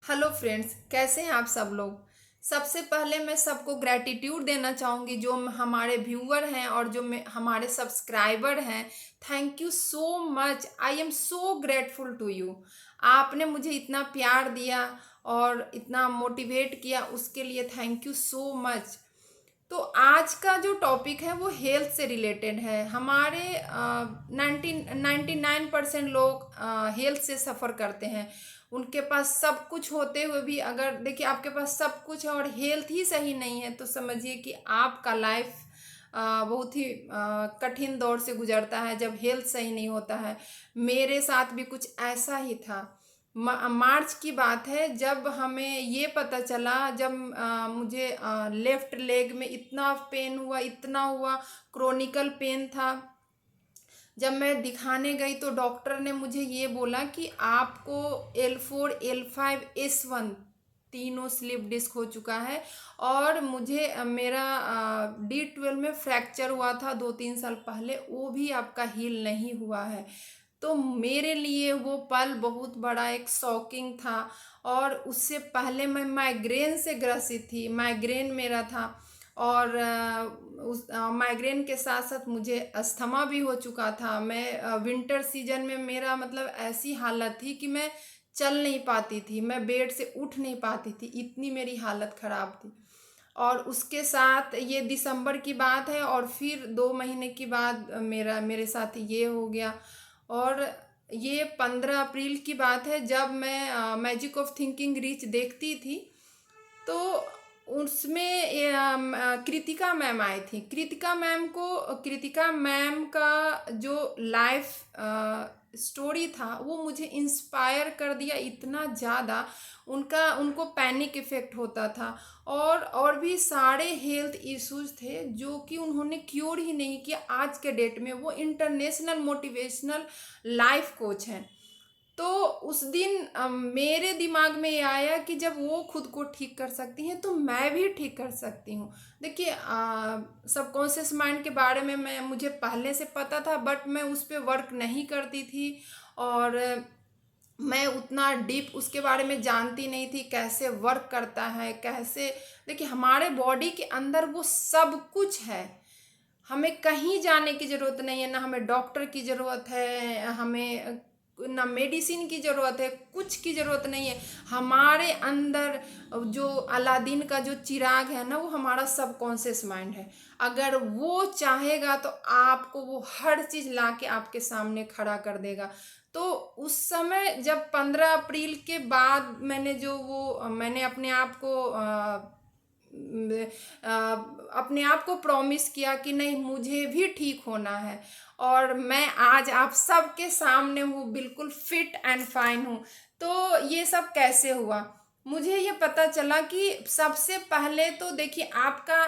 Hello friends, कैसे हैं आप सब लोग। सबसे पहले मैं सबको ग्रैटिट्यूड देना चाहूँगी जो हमारे व्यूअर हैं और जो हमारे सब्सक्राइबर हैं। Thank you so much, I am so grateful to you. आपने मुझे इतना प्यार दिया और इतना मोटिवेट किया, उसके लिए थैंक यू सो मच। तो आज का जो टॉपिक है वो हेल्थ से रिलेटेड है। हमारे 99% लोग हेल्थ से सफ़र करते हैं। उनके पास सब कुछ होते हुए भी अगर देखिए आपके पास सब कुछ है और हेल्थ ही सही नहीं है तो समझिए कि आपका लाइफ बहुत ही कठिन दौर से गुजरता है जब हेल्थ सही नहीं होता है। मेरे साथ भी कुछ ऐसा ही था। मार्च की बात है जब हमें ये पता चला, जब मुझे लेफ्ट लेग में इतना पेन हुआ, इतना हुआ, क्रोनिकल पेन था। जब मैं दिखाने गई तो डॉक्टर ने मुझे ये बोला कि आपको L4 L5 S1 तीनों स्लिप डिस्क हो चुका है। और मुझे मेरा D12 में फ्रैक्चर हुआ था 2-3 साल पहले, वो भी आपका हील नहीं हुआ है। तो मेरे लिए वो पल बहुत बड़ा एक शॉकिंग था। और उससे पहले मैं माइग्रेन से ग्रसित थी, माइग्रेन मेरा था। और उस माइग्रेन के साथ साथ मुझे अस्थमा भी हो चुका था। मैं विंटर सीजन में मेरा मतलब ऐसी हालत थी कि मैं चल नहीं पाती थी, मैं बेड से उठ नहीं पाती थी, इतनी मेरी हालत ख़राब थी। और उसके साथ ये दिसंबर की बात है और फिर 2 महीने के बाद मेरे साथ ये हो गया। और ये 15 अप्रैल की बात है जब मैं मैजिक ऑफ थिंकिंग रीच देखती थी। तो उसमें कृतिका मैम आई थी। कृतिका मैम का जो लाइफ स्टोरी था वो मुझे इंस्पायर कर दिया इतना ज़्यादा। उनको पैनिक इफ़ेक्ट होता था और भी सारे हेल्थ इश्यूज थे जो कि उन्होंने क्योर ही नहीं किया। आज के डेट में वो इंटरनेशनल मोटिवेशनल लाइफ कोच हैं। तो उस दिन मेरे दिमाग में ये आया कि जब वो खुद को ठीक कर सकती हैं तो मैं भी ठीक कर सकती हूँ। देखिए सबकॉन्शियस माइंड के बारे में मुझे पहले से पता था, बट मैं उस पर वर्क नहीं करती थी। और मैं उतना डीप उसके बारे में जानती नहीं थी कैसे वर्क करता है, कैसे। देखिए हमारे बॉडी के अंदर वो सब कुछ है। हमें कहीं जाने की ज़रूरत नहीं है, ना हमें डॉक्टर की ज़रूरत है, हमें ना मेडिसिन की ज़रूरत है, कुछ की ज़रूरत नहीं है। हमारे अंदर जो अलादीन का जो चिराग है ना, वो हमारा सबकॉन्शियस माइंड है। अगर वो चाहेगा तो आपको वो हर चीज़ ला के आपके सामने खड़ा कर देगा। तो उस समय जब 15 अप्रैल के बाद मैंने अपने आप को प्रॉमिस किया कि नहीं, मुझे भी ठीक होना है। और मैं आज आप सबके सामने हूँ, बिल्कुल फिट एंड फाइन हूँ। तो ये सब कैसे हुआ, मुझे ये पता चला कि सबसे पहले तो देखिए आपका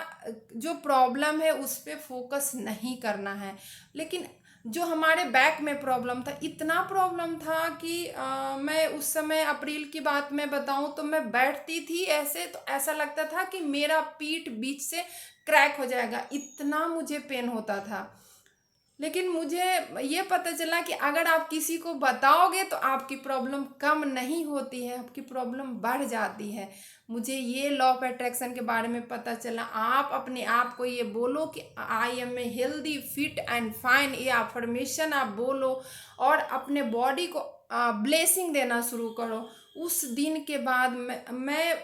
जो प्रॉब्लम है उस पर फोकस नहीं करना है। लेकिन जो हमारे बैक में प्रॉब्लम था, इतना प्रॉब्लम था कि मैं उस समय अप्रैल की बात मैं बताऊं तो मैं बैठती थी ऐसे तो ऐसा लगता था कि मेरा पीठ बीच से क्रैक हो जाएगा, इतना मुझे पेन होता था। लेकिन मुझे ये पता चला कि अगर आप किसी को बताओगे तो आपकी प्रॉब्लम कम नहीं होती है, आपकी प्रॉब्लम बढ़ जाती है। मुझे ये लॉ ऑफ अट्रैक्शन के बारे में पता चला। आप अपने आप को ये बोलो कि I am a healthy fit and fine, ये अफर्मेशन आप बोलो और अपने बॉडी को ब्लेसिंग देना शुरू करो। उस दिन के बाद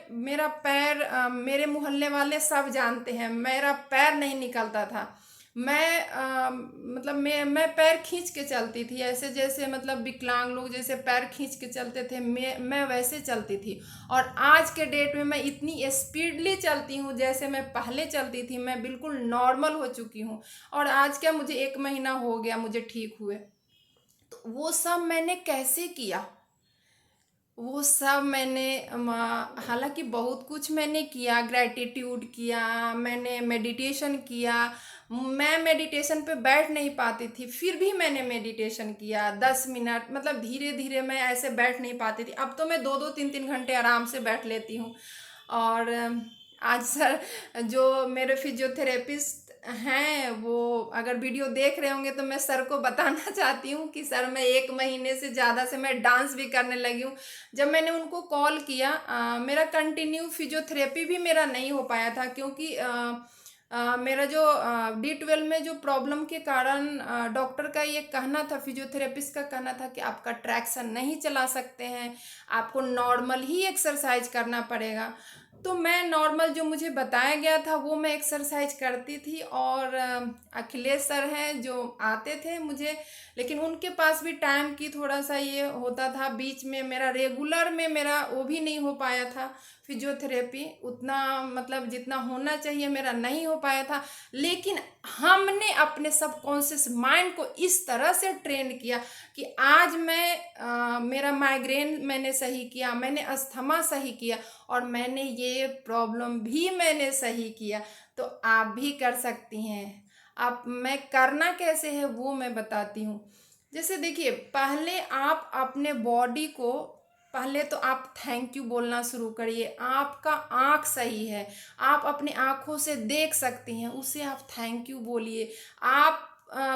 मेरा पैर, मेरे मोहल्ले वाले सब जानते हैं, मेरा पैर नहीं निकलता था। मतलब मैं पैर खींच के चलती थी, ऐसे जैसे मतलब विकलांग लोग जैसे पैर खींच के चलते थे, मैं वैसे चलती थी। और आज के डेट में मैं इतनी स्पीडली चलती हूँ जैसे मैं पहले चलती थी, मैं बिल्कुल नॉर्मल हो चुकी हूँ। और आज क्या, मुझे 1 महीना हो गया मुझे ठीक हुए। तो वो सब मैंने कैसे किया, वो सब मैंने हालांकि बहुत कुछ मैंने किया, ग्रैटिट्यूड किया, मैंने मेडिटेशन किया। मैं मेडिटेशन पे बैठ नहीं पाती थी, फिर भी मैंने मेडिटेशन किया 10 मिनट, मतलब धीरे धीरे मैं ऐसे बैठ नहीं पाती थी। अब तो मैं 2-2 3-3 घंटे आराम से बैठ लेती हूँ। और आज सर जो मेरे फिजियोथेरेपिस्ट हैं वो अगर वीडियो देख रहे होंगे तो मैं सर को बताना चाहती हूँ कि सर मैं 1 महीने से ज़्यादा से मैं डांस भी करने लगी हूँ। जब मैंने उनको कॉल किया मेरा कंटिन्यू फिजियोथेरेपी भी मेरा नहीं हो पाया था क्योंकि मेरा जो D12 में जो प्रॉब्लम के कारण डॉक्टर का ये कहना था, फिजियोथेरेपिस्ट का कहना था कि आपका ट्रैक्शन नहीं चला सकते हैं, आपको नॉर्मल ही एक्सरसाइज करना पड़ेगा। तो मैं नॉर्मल जो मुझे बताया गया था वो मैं एक्सरसाइज करती थी और अखिलेश सर हैं जो आते थे मुझे, लेकिन उनके पास भी टाइम की थोड़ा सा ये होता था, बीच में मेरा रेगुलर में मेरा वो भी नहीं हो पाया था फिजियोथेरेपी उतना, मतलब जितना होना चाहिए मेरा नहीं हो पाया था। लेकिन हमने अपने सबकॉन्शियस माइंड को इस तरह से ट्रेन किया कि आज मैं मेरा माइग्रेन मैंने सही किया, मैंने अस्थमा सही किया और मैंने ये प्रॉब्लम भी मैंने सही किया। तो आप भी कर सकती हैं। आप मैं करना कैसे है वो मैं बताती हूँ। जैसे देखिए, पहले आप अपने बॉडी को, पहले तो आप थैंक यू बोलना शुरू करिए। आपका आँख सही है, आप अपनी आँखों से देख सकती हैं, उसे आप थैंक यू बोलिए। आप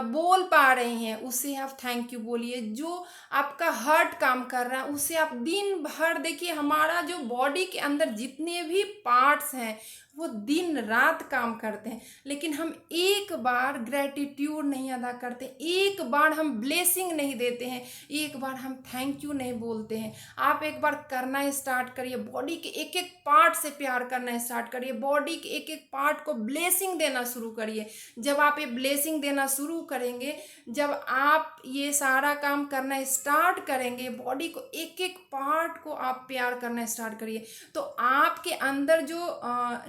बोल पा रही हैं, उसे आप थैंक यू बोलिए। जो आपका हार्ट काम कर रहा है उसे आप दिन भर देखिए, हमारा जो बॉडी के अंदर जितने भी पार्ट्स हैं वो दिन रात काम करते हैं, लेकिन हम एक बार ग्रेटिट्यूड नहीं अदा करते, एक बार हम ब्लेसिंग नहीं देते हैं, एक बार हम थैंक यू नहीं बोलते हैं। आप एक बार करना स्टार्ट करिए, बॉडी के एक एक पार्ट से प्यार करना स्टार्ट करिए, बॉडी के एक एक पार्ट को ब्लेसिंग देना शुरू करिए। जब आप ये ब्लेसिंग देना शुरू करेंगे, जब आप ये सारा काम करना स्टार्ट करेंगे, बॉडी को एक एक पार्ट को आप प्यार करना स्टार्ट करिए, तो आपके अंदर जो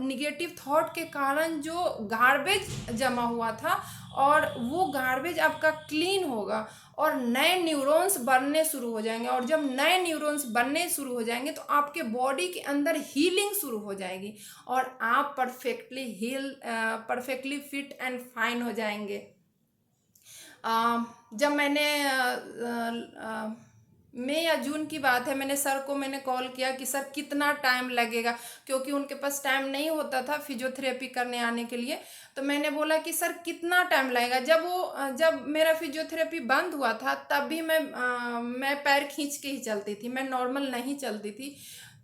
निगेटिव थॉट के कारण जो गार्बेज जमा हुआ था और वो गार्बेज आपका क्लीन होगा और नए न्यूरॉन्स बनने शुरू हो जाएंगे। और जब नए न्यूरॉन्स बनने शुरू हो जाएंगे तो आपके बॉडी के अंदर हीलिंग शुरू हो जाएगी और आप परफेक्टली फिट एंड फाइन हो जाएंगे। जब मैंने मई या जून की बात है, मैंने सर को मैंने कॉल किया कि सर कितना टाइम लगेगा, क्योंकि उनके पास टाइम नहीं होता था फिजियोथेरेपी करने आने के लिए। तो मैंने बोला कि सर कितना टाइम लगेगा। जब मेरा फिजियोथेरेपी बंद हुआ था तब भी मैं पैर खींच के ही चलती थी, मैं नॉर्मल नहीं चलती थी।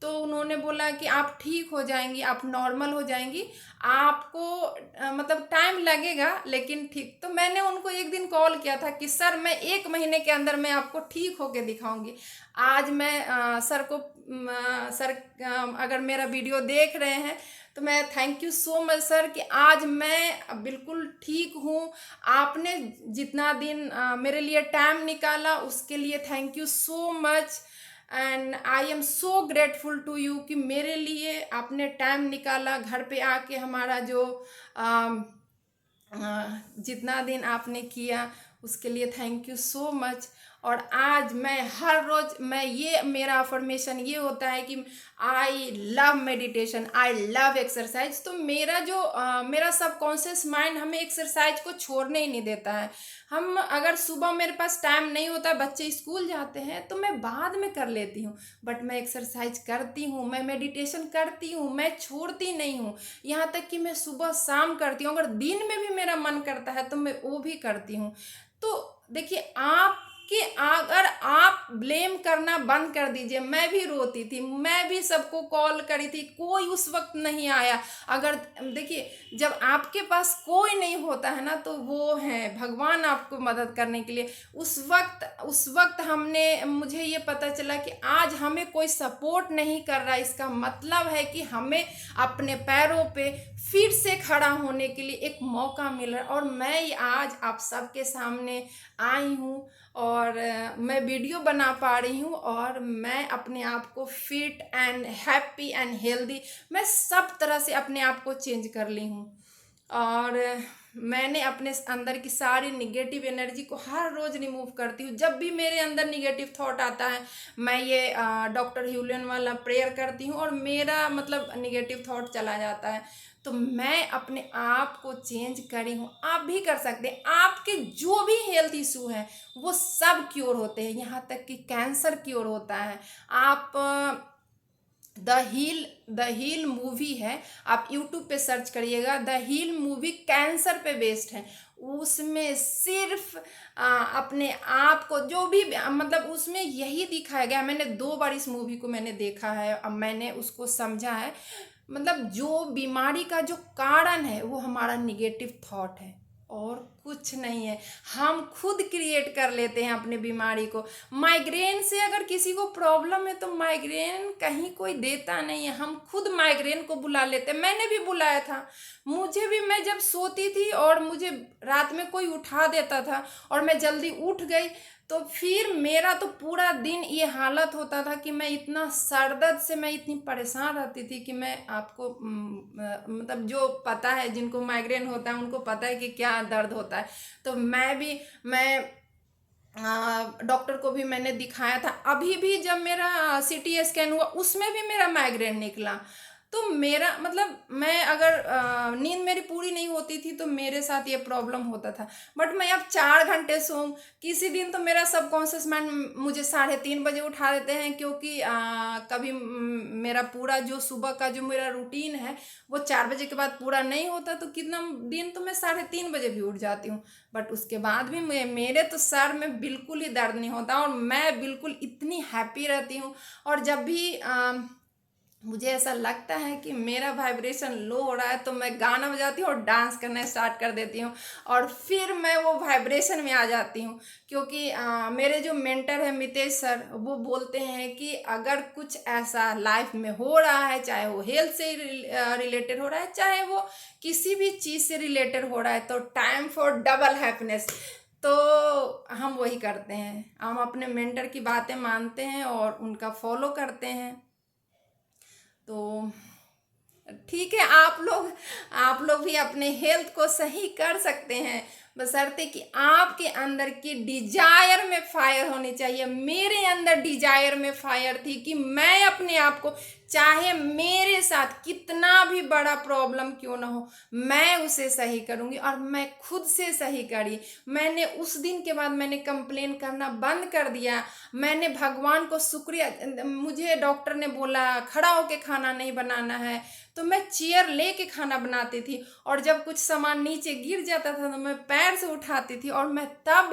तो उन्होंने बोला कि आप ठीक हो जाएंगी, आप नॉर्मल हो जाएंगी, आपको मतलब टाइम लगेगा लेकिन ठीक। तो मैंने उनको एक दिन कॉल किया था कि सर मैं 1 महीने के अंदर मैं आपको ठीक होके दिखाऊंगी। आज मैं सर को सर अगर मेरा वीडियो देख रहे हैं तो मैं thank you so much sir कि आज मैं बिल्कुल ठीक हूँ। आपने जितना दिन मेरे लिए टाइम निकाला उसके लिए thank you so much and I am so grateful to you कि मेरे लिए आपने टाइम निकाला, घर पे आके हमारा जो जितना दिन आपने किया उसके लिए थैंक यू सो मच। और आज मैं हर रोज ये मेरा अफर्मेशन ये होता है कि I love meditation, I love exercise. तो मेरा सबकॉन्शियस माइंड हमें एक्सरसाइज को छोड़ने ही नहीं देता है। हम अगर सुबह मेरे पास टाइम नहीं होता, बच्चे स्कूल जाते हैं तो मैं बाद में कर लेती हूँ, बट मैं एक्सरसाइज करती हूँ, मैं मेडिटेशन करती हूँ, मैं छोड़ती नहीं हूँ। यहाँ तक कि मैं सुबह शाम करती हूँ, अगर दिन में भी मेरा मन करता है तो मैं वो भी करती हूँ। तो देखिए, अगर आप ब्लेम करना बंद कर दीजिए। मैं भी रोती थी, मैं भी सबको कॉल करी थी, कोई उस वक्त नहीं आया। अगर देखिए, जब आपके पास कोई नहीं होता है ना तो वो है भगवान आपको मदद करने के लिए। उस वक्त मुझे ये पता चला कि आज हमें कोई सपोर्ट नहीं कर रहा, इसका मतलब है कि हमें अपने पैरों पे फिर से खड़ा होने के लिए एक मौका मिल रहा है। और मैं आज आप सबके सामने आई हूँ और मैं वीडियो बना पा रही हूँ और मैं अपने आप को fit and happy and healthy, मैं सब तरह से अपने आप को चेंज कर ली हूँ। और मैंने अपने अंदर की सारी निगेटिव एनर्जी को हर रोज़ रिमूव करती हूँ। जब भी मेरे अंदर निगेटिव थॉट आता है मैं ये डॉक्टर ह्यूलिन वाला प्रेयर करती हूँ और मेरा मतलब निगेटिव थॉट चला जाता है। तो मैं अपने आप को चेंज करी हूँ, आप भी कर सकते हैं। आपके जो भी हेल्थ इशू हैं वो सब क्योर होते हैं, यहाँ तक कि कैंसर क्योर होता है। आप द हील मूवी है, आप यूट्यूब पे सर्च करिएगा। द हील मूवी कैंसर पे बेस्ड है। उसमें सिर्फ अपने आप को जो भी मतलब उसमें यही दिखाया गया। मैंने 2 बार इस मूवी को मैंने देखा है, अब मैंने उसको समझा है। मतलब जो बीमारी का जो कारण है वो हमारा निगेटिव थॉट है और कुछ नहीं है। हम खुद क्रिएट कर लेते हैं अपने बीमारी को। माइग्रेन से अगर किसी को प्रॉब्लम है तो माइग्रेन कहीं कोई देता नहीं है, हम खुद माइग्रेन को बुला लेते हैं। मैंने भी बुलाया था, मुझे भी, मैं जब सोती थी और मुझे रात में कोई उठा देता था और मैं जल्दी उठ गई तो फिर मेरा तो पूरा दिन ये हालत होता था कि मैं इतना सर दर्द से मैं इतनी परेशान रहती थी कि मैं आपको मतलब जो पता है, जिनको माइग्रेन होता है उनको पता है कि क्या दर्द होता है। तो मैं डॉक्टर को भी मैंने दिखाया था। अभी भी जब मेरा सीटी स्कैन हुआ उसमें भी मेरा माइग्रेन निकला। तो मेरा मतलब मैं अगर नींद मेरी पूरी नहीं होती थी तो मेरे साथ ये प्रॉब्लम होता था। बट मैं अब 4 घंटे सोऊं, किसी दिन तो मेरा सबकॉन्शियस माइंड मुझे 3:30 बजे उठा देते हैं, क्योंकि कभी मेरा पूरा जो सुबह का जो मेरा रूटीन है वो 4 बजे के बाद पूरा नहीं होता, तो कितना दिन तो मैं 3:30 बजे भी उठ जाती हूँ। बट उसके बाद भी मेरे तो सर में बिल्कुल ही दर्द नहीं होता और मैं बिल्कुल इतनी हैप्पी रहती हूँ। और जब भी मुझे ऐसा लगता है कि मेरा वाइब्रेशन लो हो रहा है तो मैं गाना बजाती हूँ और डांस करना स्टार्ट कर देती हूँ और फिर मैं वो वाइब्रेशन में आ जाती हूँ। क्योंकि मेरे जो मेंटर है मितेश सर, वो बोलते हैं कि अगर कुछ ऐसा लाइफ में हो रहा है, चाहे वो हेल्थ से रिलेटेड हो रहा है, चाहे वो किसी भी चीज़ से रिलेटेड हो रहा है, तो टाइम फॉर डबल हैप्पीनेस। तो हम वही करते हैं, हम अपने मेंटर की बातें मानते हैं और उनका फॉलो करते हैं। तो ठीक है, आप लोग भी अपने हेल्थ को सही कर सकते हैं, बशर्ते कि आपके अंदर की डिजायर में फायर होनी चाहिए। मेरे अंदर डिजायर में फायर थी कि मैं अपने आप को, चाहे मेरे साथ कितना भी बड़ा प्रॉब्लम क्यों ना हो, मैं उसे सही करूंगी और मैं खुद से सही करी। मैंने उस दिन के बाद मैंने कंप्लेन करना बंद कर दिया। मैंने भगवान को शुक्रिया, मुझे डॉक्टर ने बोला खड़ा होके खाना नहीं बनाना है, तो मैं चेयर लेके खाना बनाती थी और जब कुछ सामान नीचे गिर जाता था तो मैं पैर से उठाती थी और मैं तब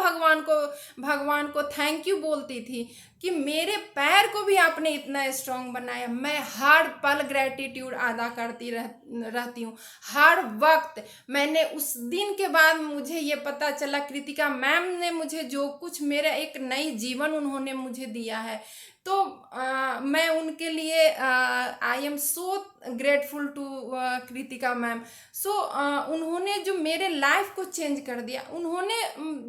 भगवान को थैंक यू बोलती थी कि मेरे पैर को भी आपने इतना स्ट्रांग बनाया। मैं हर पल ग्रेटिट्यूड अदा करती रहती हूँ, हर वक्त। मैंने उस दिन के बाद मुझे ये पता चला, कृतिका मैम ने मुझे जो कुछ, मेरा एक नई जीवन उन्होंने मुझे दिया है, तो मैं उनके लिए I am so grateful to Kritika ma'am. So उन्होंने जो मेरे लाइफ को चेंज कर दिया। उन्होंने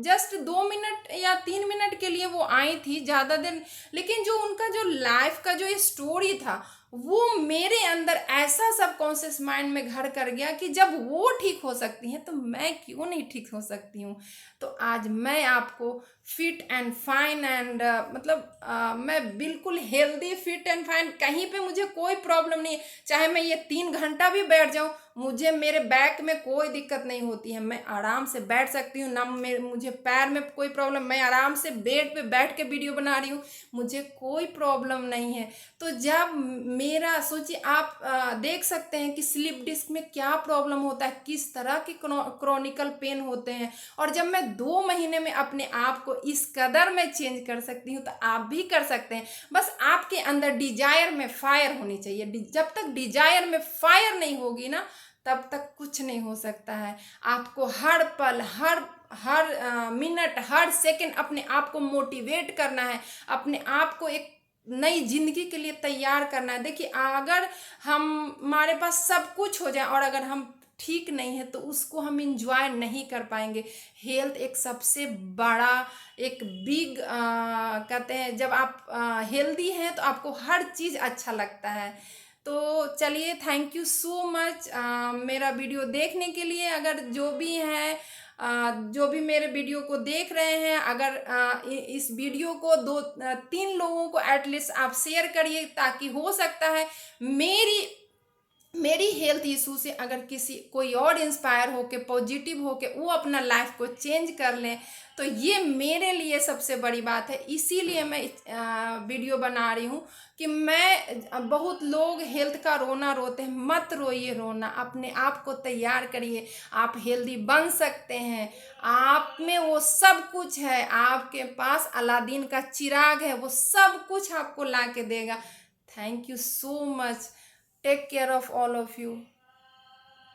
जस्ट 2 मिनट या 3 मिनट के लिए वो आई थी, ज़्यादा देर, लेकिन जो उनका जो लाइफ का जो ये स्टोरी था वो मेरे अंदर ऐसा सबकॉन्शियस माइंड में घर कर गया कि जब वो ठीक हो सकती हैं तो मैं क्यों नहीं ठीक हो सकती हूँ। तो आज मैं आपको फिट एंड फाइन एंड मतलब मैं बिल्कुल हेल्दी फिट एंड फाइन, कहीं पे मुझे कोई प्रॉब्लम नहीं है। चाहे मैं ये 3 घंटा भी बैठ जाऊँ, मुझे मेरे बैक में कोई दिक्कत नहीं होती है, मैं आराम से बैठ सकती हूँ ना। मुझे पैर में कोई प्रॉब्लम, मैं आराम से बेड पे बैठ के वीडियो बना रही हूँ, मुझे कोई प्रॉब्लम नहीं है। तो जब मेरा सोचिए, आप देख सकते हैं कि स्लिप डिस्क में क्या प्रॉब्लम होता है, किस तरह के क्रॉनिकल पेन होते हैं। और जब मैं 2 महीने में अपने आप को इस कदर में चेंज कर सकती हूँ तो आप भी कर सकते हैं। बस आपके अंदर डिजायर में फायर होनी चाहिए। जब तक डिजायर में फायर नहीं होगी ना, तब तक कुछ नहीं हो सकता है। आपको हर पल, हर मिनट, हर सेकंड अपने आप को मोटिवेट करना है, अपने आप को एक नई जिंदगी के लिए तैयार करना है। देखिए, अगर हमारे पास सब कुछ हो जाए और अगर हम ठीक नहीं है तो उसको हम इंजॉय नहीं कर पाएंगे। हेल्थ एक सबसे बड़ा, एक बिग कहते हैं, जब आप हेल्दी हैं तो आपको हर चीज़ अच्छा लगता है। तो चलिए, थैंक यू सो मच मेरा वीडियो देखने के लिए। अगर जो भी हैं जो भी मेरे वीडियो को देख रहे हैं, अगर इस वीडियो को 2-3 लोगों को एटलीस्ट आप शेयर करिए, ताकि हो सकता है मेरी मेरी हेल्थ इशू से अगर किसी कोई और इंस्पायर हो के पॉजिटिव हो के वो अपना लाइफ को चेंज कर लें, तो ये मेरे लिए सबसे बड़ी बात है। इसीलिए मैं वीडियो बना रही हूँ कि मैं बहुत लोग हेल्थ का रोना रोते हैं, मत रोइए रोना, अपने आप को तैयार करिए। आप हेल्दी बन सकते हैं, आप में वो सब कुछ है, आपके पास अलादीन का चिराग है, वो सब कुछ आपको ला के देगा। Thank you so much. Take care of all of you.